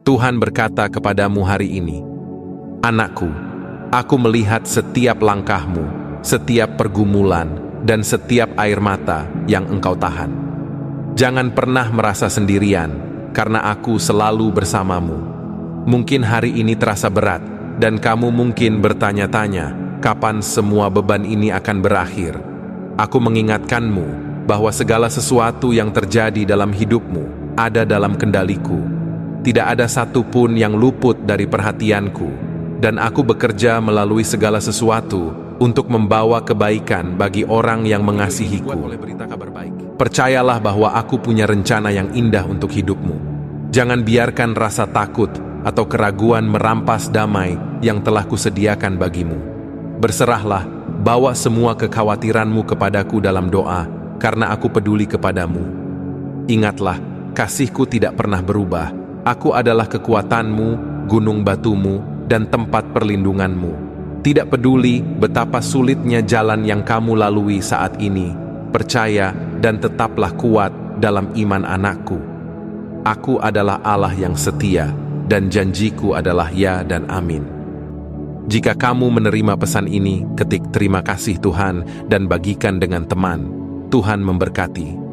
Tuhan berkata kepadamu hari ini, "Anakku, aku melihat setiap langkahmu, setiap pergumulan, dan setiap air mata yang engkau tahan. Jangan pernah merasa sendirian, karena aku selalu bersamamu." Mungkin hari ini terasa berat, dan kamu mungkin bertanya-tanya, kapan semua beban ini akan berakhir? Aku mengingatkanmu bahwa segala sesuatu yang terjadi dalam hidupmu ada dalam kendaliku. Tidak ada satupun yang luput dari perhatianku, dan aku bekerja melalui segala sesuatu untuk membawa kebaikan bagi orang yang mengasihiku. Percayalah bahwa aku punya rencana yang indah untuk hidupmu. Jangan biarkan rasa takut atau keraguan merampas damai yang telah kusediakan bagimu. Berserahlah, bawa semua kekhawatiranmu kepadaku dalam doa, karena aku peduli kepadamu. Ingatlah, kasihku tidak pernah berubah. Aku adalah kekuatanmu, gunung batumu, dan tempat perlindunganmu. Tidak peduli betapa sulitnya jalan yang kamu lalui saat ini, percaya dan tetaplah kuat dalam iman anakku. Aku adalah Allah yang setia, dan janjiku adalah ya dan amin. Jika kamu menerima pesan ini, ketik "Terima kasih Tuhan" dan bagikan dengan teman. Tuhan memberkati.